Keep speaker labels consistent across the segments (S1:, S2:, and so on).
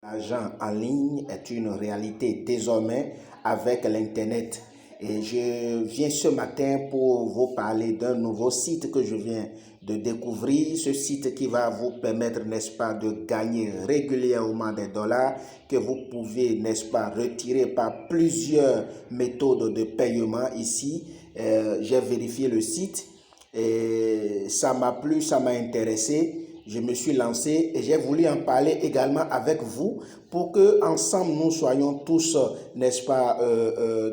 S1: L'argent en ligne est une réalité désormais avec l'Internet. Et je viens ce matin pour vous parler d'un nouveau site que je viens de découvrir. Ce site qui va vous permettre, n'est-ce pas, de gagner régulièrement des dollars que vous pouvez, n'est-ce pas, retirer par plusieurs méthodes de paiement ici. J'ai vérifié le site et ça m'a plu, ça m'a intéressé. Je me suis lancé et j'ai voulu en parler également avec vous pour que ensemble nous soyons tous, n'est-ce pas,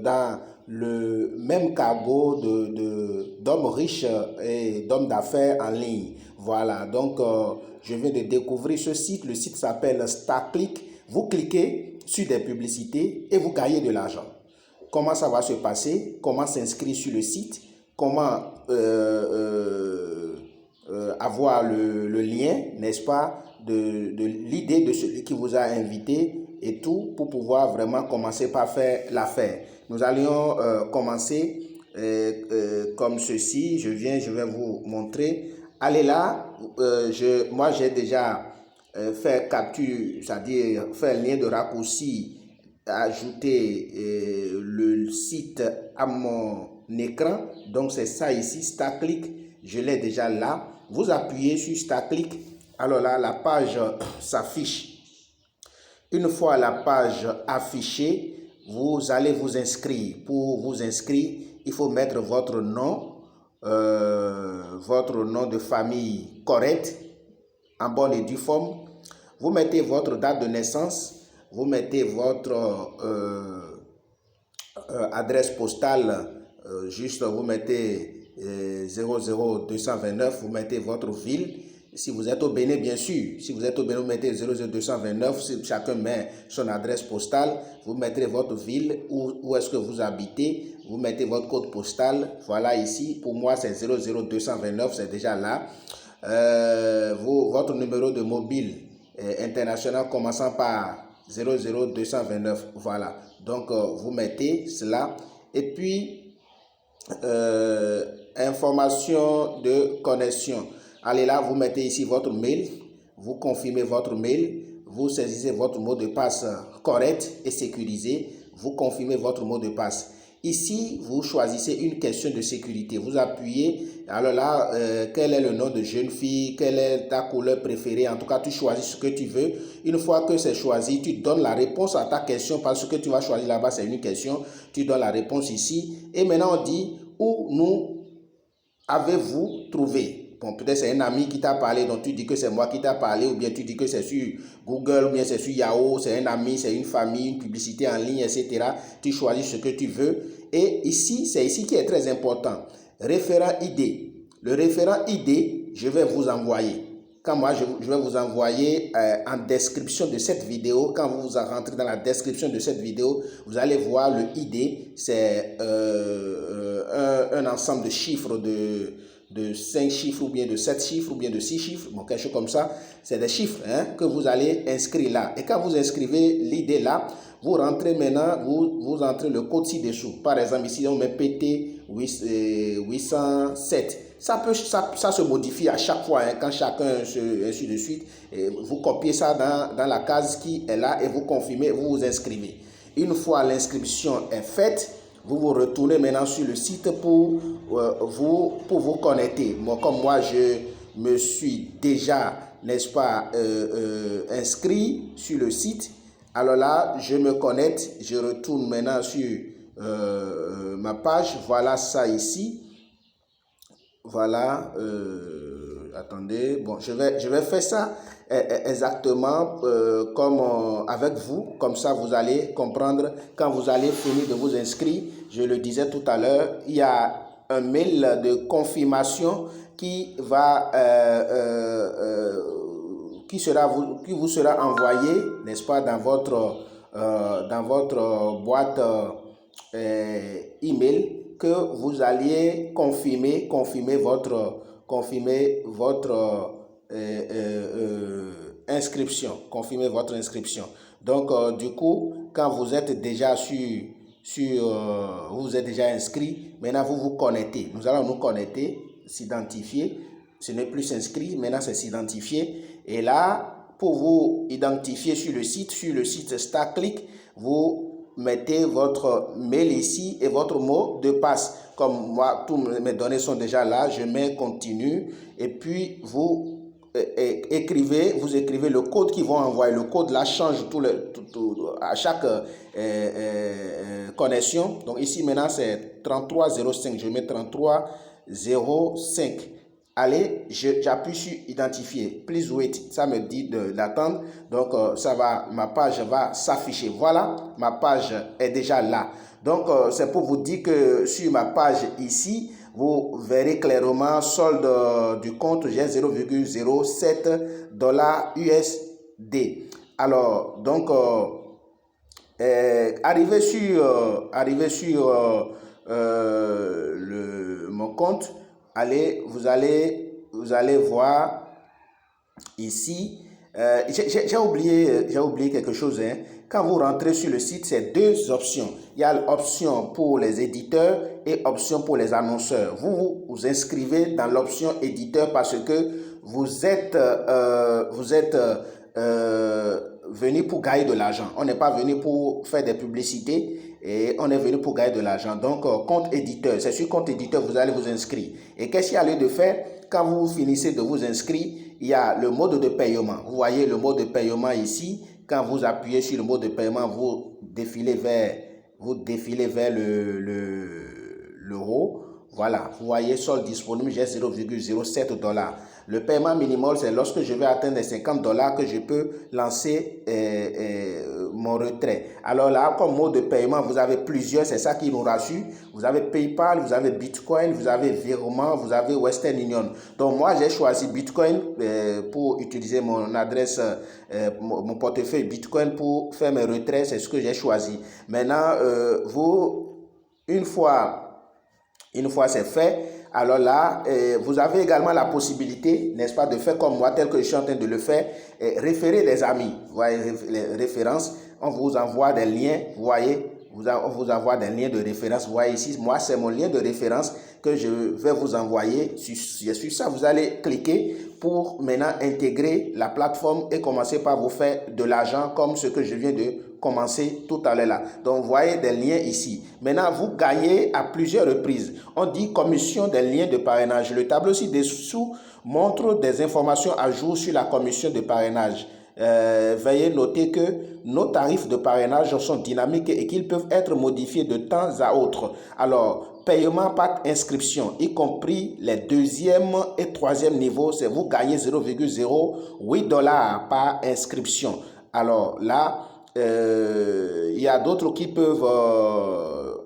S1: dans le même cargo d'hommes riches et d'hommes d'affaires en ligne. Voilà, donc je viens de découvrir ce site. Le site s'appelle StarClick. Vous cliquez sur des publicités et vous gagnez de l'argent. Comment ça va se passer? Comment s'inscrire sur le site? Comment avoir le lien, n'est-ce pas, de l'idée de celui qui vous a invité et tout pour pouvoir vraiment commencer par faire l'affaire. Nous allions commencer comme ceci. Je vais vous montrer. Allez là, moi j'ai déjà fait capture, c'est-à-dire faire lien de raccourci, ajouter le site à mon écran. Donc c'est ça ici, StarClick, je l'ai déjà là. Vous appuyez sur StarClick, alors là la page s'affiche. Une fois la page affichée, vous allez vous inscrire. Pour vous inscrire, il faut mettre votre nom de famille correct, en bonne et due forme. Vous mettez votre date de naissance, vous mettez votre adresse postale, juste vous mettez 00229, vous mettez votre ville. Si vous êtes au Bénin, bien sûr. Si vous êtes au Bénin, vous mettez 00229. Si chacun met son adresse postale, vous mettrez votre ville, où est-ce que vous habitez. Vous mettez votre code postal. Voilà ici. Pour moi, c'est 00229, c'est déjà là. Votre numéro de mobile international commençant par 00229. Voilà. Donc, vous mettez cela. Et puis, information de connexion. Allez là, vous mettez ici votre mail, vous confirmez votre mail, vous saisissez votre mot de passe correct et sécurisé, vous confirmez votre mot de passe. Ici, vous choisissez une question de sécurité. Vous appuyez, alors là, quel est le nom de jeune fille, quelle est ta couleur préférée. En tout cas, tu choisis ce que tu veux. Une fois que c'est choisi, tu donnes la réponse à ta question parce que tu vas choisir là-bas, c'est une question. Tu donnes la réponse ici. Et maintenant, on dit où nous avez-vous trouvé. Bon, peut-être c'est un ami qui t'a parlé, donc tu dis que c'est moi qui t'a parlé, ou bien tu dis que c'est sur Google, ou bien c'est sur Yahoo, c'est un ami, c'est une famille, une publicité en ligne, etc. Tu choisis ce que tu veux. Et ici, c'est ici qui est très important. Référent ID. Le référent ID, je vais vous envoyer. Quand moi, je vais vous envoyer en description de cette vidéo. Quand vous rentrez dans la description de cette vidéo, vous allez voir le ID. C'est un ensemble de chiffres de 5 chiffres ou bien de 7 chiffres ou bien de 6 chiffres, bon, quelque chose comme ça. C'est des chiffres que vous allez inscrire là. Et quand vous inscrivez l'idée là, vous rentrez maintenant, vous entrez le code ci-dessous. Par exemple, ici, on met PT 807. Ça se modifie à chaque fois, quand chacun, ainsi de suite. Et vous copiez ça dans la case qui est là et vous confirmez, vous vous inscrivez. Une fois l'inscription est faite, vous vous retournez maintenant sur le site pour vous connecter. Bon, comme moi, je me suis déjà, n'est-ce pas, inscrit sur le site. Alors là, je me connecte. Je retourne maintenant sur ma page. Voilà ça ici. Voilà. Attendez. Bon, je vais faire ça exactement comme avec vous. Comme ça, vous allez comprendre quand vous allez finir de vous inscrire. Je le disais tout à l'heure, il y a un mail de confirmation qui vous sera envoyé, n'est-ce pas, dans votre boîte email, que vous alliez confirmer votre inscription. Confirmer votre inscription. Donc, du coup, quand vous êtes déjà vous êtes déjà inscrit, maintenant vous vous connectez. Nous allons nous connecter, s'identifier. Ce n'est plus s'inscrire, maintenant c'est s'identifier. Et là, pour vous identifier sur le site StarClick, vous mettez votre mail ici et votre mot de passe. Comme moi, toutes mes données sont déjà là, je mets continue et puis vous écrivez le code qu'ils vont envoyer. Le code là change à chaque connexion. Donc ici maintenant c'est 3305, je mets 3305. Allez, j'appuie sur identifier. Please wait. Ça me dit d'attendre. Donc, ma page va s'afficher. Voilà, ma page est déjà là. Donc, c'est pour vous dire que sur ma page ici, vous verrez clairement solde du compte, j'ai 0,07 $ USD. Alors, donc, arrivé sur mon compte, vous allez voir ici. J'ai oublié quelque chose. Hein. Quand vous rentrez sur le site, c'est deux options. Il y a l'option pour les éditeurs et option pour les annonceurs. Vous inscrivez dans l'option éditeur parce que vous êtes venu pour gagner de l'argent. On n'est pas venu pour faire des publicités et on est venu pour gagner de l'argent. Donc, compte éditeur, c'est sur compte éditeur vous allez vous inscrire. Et qu'est-ce qu'il y a lieu de faire? Quand vous finissez de vous inscrire, il y a le mode de paiement. Vous voyez le mode de paiement ici. Quand vous appuyez sur le mode de paiement, vous défilez vers l'euro. Voilà, vous voyez solde disponible, j'ai 0,07 $. Le paiement minimal, c'est lorsque je vais atteindre les 50 $ que je peux lancer mon retrait. Alors là, comme mode de paiement, vous avez plusieurs, c'est ça qui nous rassure. Vous avez PayPal, vous avez Bitcoin, vous avez virement, vous avez Western Union. Donc moi, j'ai choisi Bitcoin pour utiliser mon adresse, mon portefeuille Bitcoin pour faire mes retraits, c'est ce que j'ai choisi. Maintenant, une fois c'est fait, alors là, vous avez également la possibilité, n'est-ce pas, de faire comme moi, tel que je suis en train de le faire, référer des amis. Vous voyez les références, on vous envoie des liens, vous voyez, on vous envoie des liens de référence. Vous voyez ici, moi, c'est mon lien de référence que je vais vous envoyer. Sur ça, vous allez cliquer pour maintenant intégrer la plateforme et commencer par vous faire de l'argent comme ce que je viens de commencer tout à l'heure là. Donc, vous voyez des liens ici. Maintenant, vous gagnez à plusieurs reprises. On dit commission des liens de parrainage. Le tableau ci-dessous montre des informations à jour sur la commission de parrainage. Veuillez noter que nos tarifs de parrainage sont dynamiques et qu'ils peuvent être modifiés de temps à autre. Alors, paiement par inscription, y compris les deuxième et troisième niveaux, c'est vous gagnez 0,08 $ par inscription. Alors là, il y a d'autres qui peuvent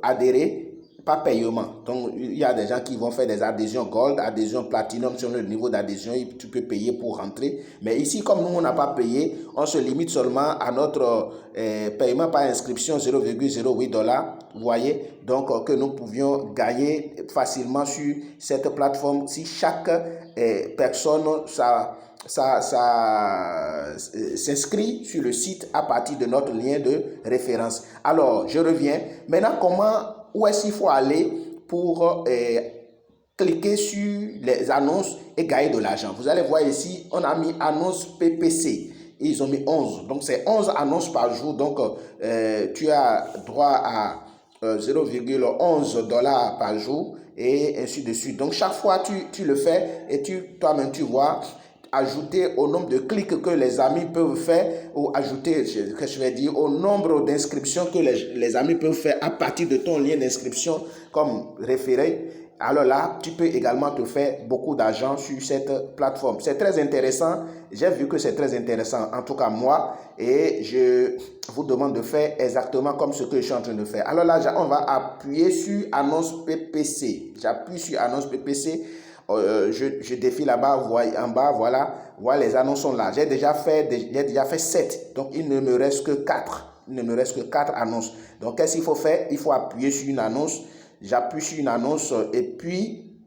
S1: adhérer par paiement. Donc, il y a des gens qui vont faire des adhésions gold, adhésions platinum sur le niveau d'adhésion. Tu peux payer pour rentrer. Mais ici, comme nous, on n'a pas payé, on se limite seulement à notre paiement par inscription 0,08 $. Vous voyez, donc que nous pouvions gagner facilement sur cette plateforme si chaque personne s'inscrit sur le site à partir de notre lien de référence. Alors, je reviens. Maintenant, où est-ce qu'il faut aller pour cliquer sur les annonces et gagner de l'argent? Vous allez voir ici, on a mis annonce PPC. Ils ont mis 11. Donc, c'est 11 annonces par jour. Donc, tu as droit à 0,11 $ par jour et ainsi de suite. Donc, chaque fois, tu le fais et toi-même, tu vois, ajouter au nombre de clics que les amis peuvent faire ou ajouter, que je vais dire, au nombre d'inscriptions que les amis peuvent faire à partir de ton lien d'inscription comme référé. Alors là, tu peux également te faire beaucoup d'argent sur cette plateforme. C'est très intéressant. J'ai vu que c'est très intéressant, en tout cas moi, et je vous demande de faire exactement comme ce que je suis en train de faire. Alors là, on va appuyer sur annonce PPC. J'appuie sur annonce PPC. Je défile là-bas, en bas, voilà les annonces sont là. J'ai déjà fait 7, donc il ne me reste que 4. Il ne me reste que 4 annonces. Donc, qu'est-ce qu'il faut faire? Il faut appuyer sur une annonce. J'appuie sur une annonce et puis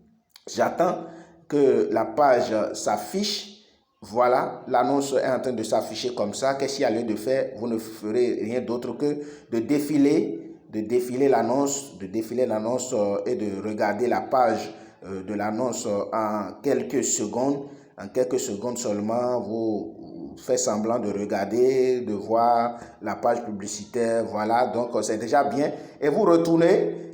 S1: j'attends que la page s'affiche. Voilà, l'annonce est en train de s'afficher comme ça. Qu'est-ce qu'il y a lieu de faire? Vous ne ferez rien d'autre que de défiler l'annonce, et de regarder la page de l'annonce en quelques secondes. En quelques secondes seulement, faites semblant de regarder, de voir la page publicitaire. Voilà, donc c'est déjà bien. Et vous retournez,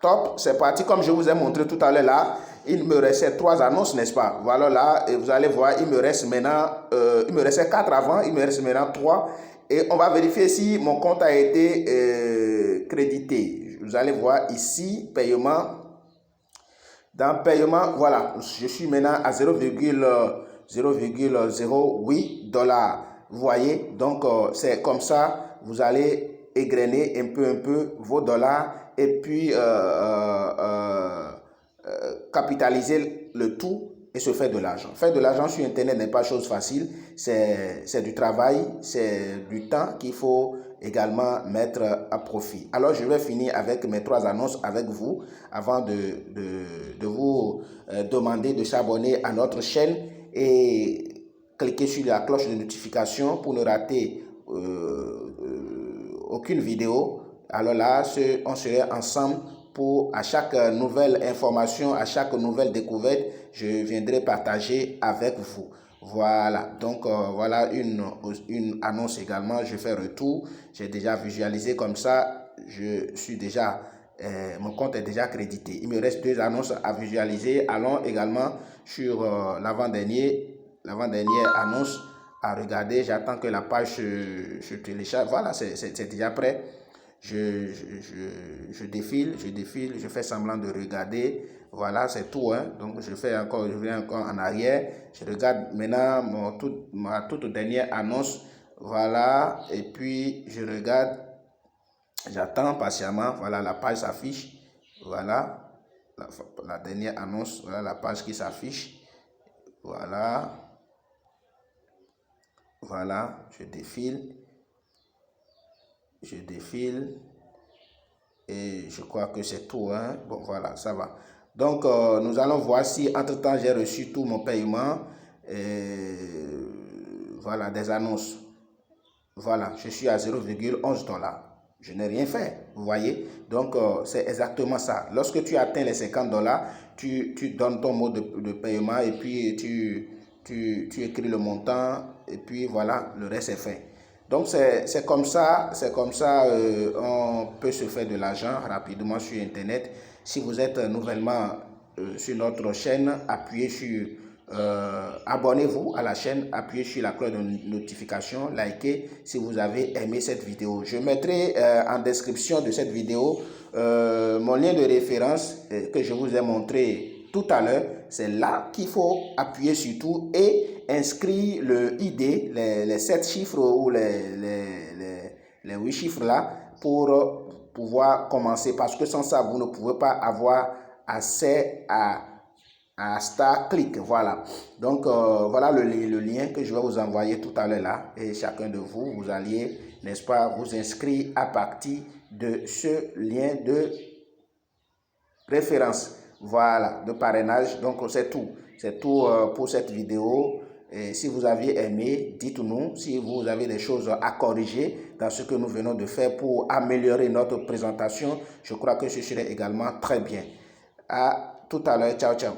S1: top, c'est parti. Comme je vous ai montré tout à l'heure là, il me restait 3 annonces, n'est-ce pas? Voilà là, et vous allez voir, il me reste maintenant, il me restait 4 avant, il me reste maintenant 3. Et on va vérifier si mon compte a été crédité. Vous allez voir ici, paiement. Dans paiement, voilà, je suis maintenant à 0,08 $. Vous voyez, donc c'est comme ça, vous allez égrener un peu vos dollars et puis capitaliser le tout et se faire de l'argent. Faire de l'argent sur Internet n'est pas chose facile, c'est du travail, c'est du temps qu'il faut également mettre à profit. Alors, je vais finir avec mes 3 annonces avec vous avant de vous demander de s'abonner à notre chaîne et cliquer sur la cloche de notification pour ne rater aucune vidéo. Alors là, on serait ensemble pour à chaque nouvelle information, à chaque nouvelle découverte, je viendrai partager avec vous. Voilà, donc voilà une annonce également, je fais retour, j'ai déjà visualisé comme ça, je suis déjà, mon compte est déjà crédité. Il me reste 2 annonces à visualiser. Allons également sur l'avant-dernière annonce à regarder. J'attends que la page se télécharge. Voilà, c'est déjà prêt. Je défile, je fais semblant de regarder. Voilà, c'est tout. Hein. Donc, je viens encore en arrière. Je regarde maintenant ma toute dernière annonce. Voilà, et puis je regarde. J'attends patiemment. Voilà, la page s'affiche. Voilà, la dernière annonce. Voilà la page qui s'affiche. Voilà. Voilà, je défile. Et je crois que c'est tout. Hein? Bon, voilà, ça va. Donc, nous allons voir si entre-temps j'ai reçu tout mon paiement. Voilà, des annonces. Voilà, je suis à 0,11 $. Je n'ai rien fait, vous voyez. Donc, c'est exactement ça. Lorsque tu atteins les 50 $, tu donnes ton mot de paiement et puis tu écris le montant et puis voilà, le reste est fait. Donc, c'est comme ça, on peut se faire de l'argent rapidement sur Internet. Si vous êtes nouvellement sur notre chaîne, appuyez sur abonnez-vous à la chaîne, appuyez sur la cloche de notification, likez si vous avez aimé cette vidéo. Je mettrai en description de cette vidéo mon lien de référence que je vous ai montré tout à l'heure. C'est là qu'il faut appuyer sur tout et inscrire le ID, les 7 chiffres ou les 8 chiffres là pour pouvoir commencer, parce que sans ça, vous ne pouvez pas avoir accès à StarClick. Voilà, donc voilà le lien que je vais vous envoyer tout à l'heure là, et chacun de vous, vous alliez, n'est-ce pas, vous inscrire à partir de ce lien de référence, voilà, de parrainage. Donc c'est tout pour cette vidéo. Et si vous avez aimé, dites-nous si vous avez des choses à corriger dans ce que nous venons de faire pour améliorer notre présentation. Je crois que ce serait également très bien. À tout à l'heure, ciao ciao.